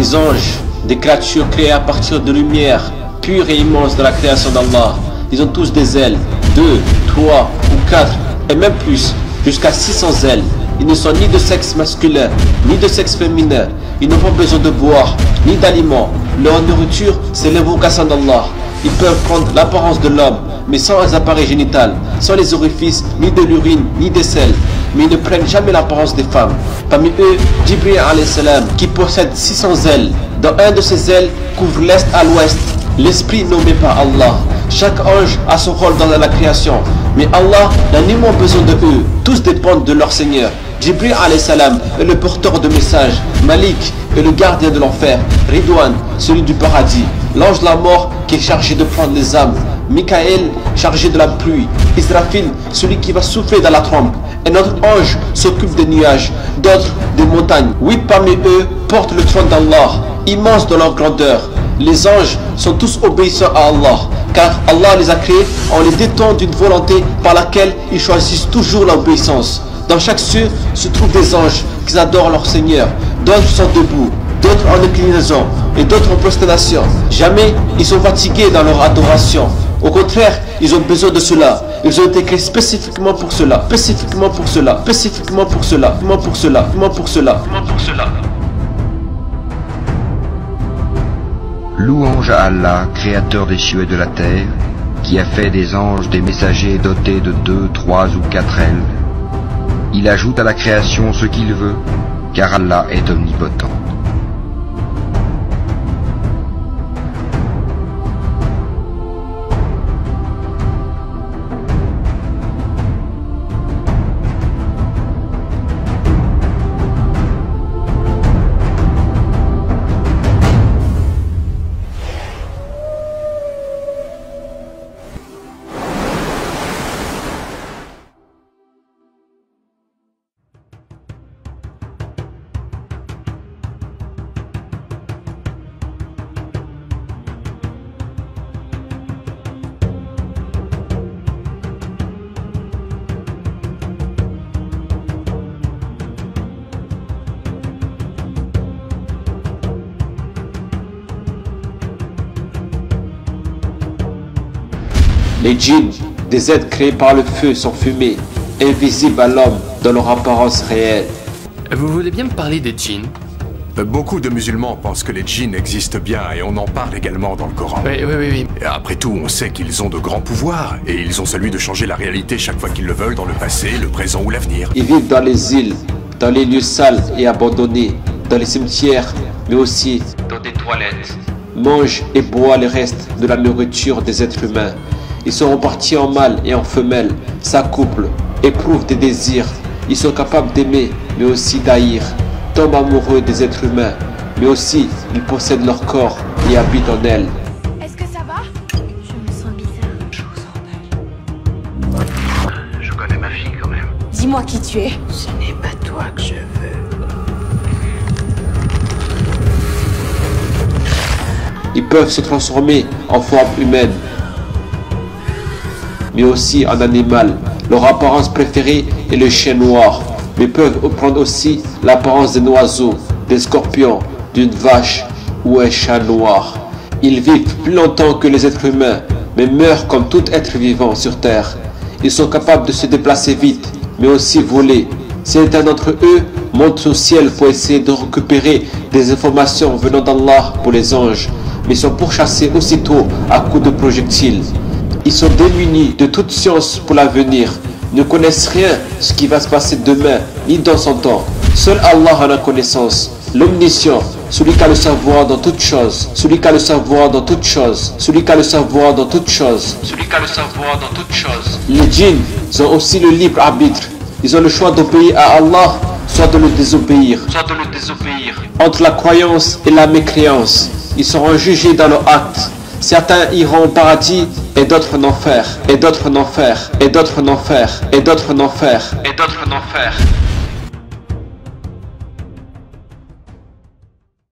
Les anges, des créatures créées à partir de lumière, pure et immense de la création d'Allah. Ils ont tous des ailes, 2, 3 ou 4, et même plus, jusqu'à 600 ailes. Ils ne sont ni de sexe masculin, ni de sexe féminin. Ils n'ont pas besoin de boire, ni d'aliments. Leur nourriture, c'est l'invocation d'Allah. Ils peuvent prendre l'apparence de l'homme, mais sans un appareil génital, sans les orifices, ni de l'urine, ni des selles. Mais ils ne prennent jamais l'apparence des femmes. Parmi eux, Jibril alayhi salam, qui possède 600 ailes. Dans un de ses ailes, couvre l'est à l'ouest. L'esprit nommé par Allah. Chaque ange a son rôle dans la création. Mais Allah n'a nullement besoin de eux. Tous dépendent de leur Seigneur. Jibril alayhi salam est le porteur de messages. Malik est le gardien de l'enfer. Ridwan, celui du paradis. L'ange de la mort qui est chargé de prendre les âmes. Michael, chargé de la pluie. Israfil, celui qui va souffler dans la trompe. Et notre ange s'occupe des nuages, d'autres des montagnes. 8 parmi eux portent le trône d'Allah, immense dans leur grandeur. Les anges sont tous obéissants à Allah, car Allah les a créés en les détenant d'une volonté par laquelle ils choisissent toujours l'obéissance. Dans chaque cieux se trouvent des anges qui adorent leur Seigneur. D'autres sont debout, d'autres en inclinaison et d'autres en prosternation. Jamais ils sont fatigués dans leur adoration. Au contraire, ils ont besoin de cela. Ils ont été créés spécifiquement pour cela, spécifiquement pour cela, spécifiquement pour cela, pour cela, pour cela, pour cela. Louange à Allah, créateur des cieux et de la terre, qui a fait des anges des messagers dotés de 2, 3 ou 4 ailes. Il ajoute à la création ce qu'il veut, car Allah est omnipotent. Les djinns, des êtres créés par le feu, sont fumés, invisibles à l'homme dans leur apparence réelle. Vous voulez bien me parler des djinns? Beaucoup de musulmans pensent que les djinns existent bien et on en parle également dans le Coran. Oui. Et après tout, on sait qu'ils ont de grands pouvoirs et ils ont celui de changer la réalité chaque fois qu'ils le veulent dans le passé, le présent ou l'avenir. Ils vivent dans les îles, dans les lieux sales et abandonnés, dans les cimetières, mais aussi dans des toilettes. Mangent et boivent les restes de la nourriture des êtres humains. Ils sont repartis en mâle et en femelle, s'accouplent, éprouvent des désirs. Ils sont capables d'aimer, mais aussi d'haïr. Tombent amoureux des êtres humains, mais aussi ils possèdent leur corps et habitent en elles. Est-ce que ça va? Je me sens bizarre. Je vous en Je connais ma fille quand même. Dis-moi qui tu es. Ce n'est pas toi que je veux. Ils peuvent se transformer en forme humaine, mais aussi en animal. Leur apparence préférée est le chien noir, mais peuvent prendre aussi l'apparence d'un oiseau, des scorpions, d'une vache ou un chat noir. Ils vivent plus longtemps que les êtres humains, mais meurent comme tout être vivant sur terre. Ils sont capables de se déplacer vite, mais aussi voler. Certains d'entre eux montent au ciel pour essayer de récupérer des informations venant d'Allah pour les anges, mais sont pourchassés aussitôt à coups de projectiles. Ils sont démunis de toute science pour l'avenir, ne connaissent rien ce qui va se passer demain, ni dans son temps. Seul Allah en a connaissance, l'omniscient, celui qui a le savoir dans toutes choses, celui qui a le savoir dans toutes choses, celui qui a le savoir dans toutes choses, celui qui a le savoir dans toutes choses. Les djinns ont aussi le libre arbitre. Ils ont le choix d'obéir à Allah, soit de le désobéir, Entre la croyance et la mécréance, ils seront jugés dans leurs actes. Certains iront au paradis et d'autres en enfer, et d'autres en enfer, et d'autres en enfer, et d'autres en enfer, et d'autres en enfer.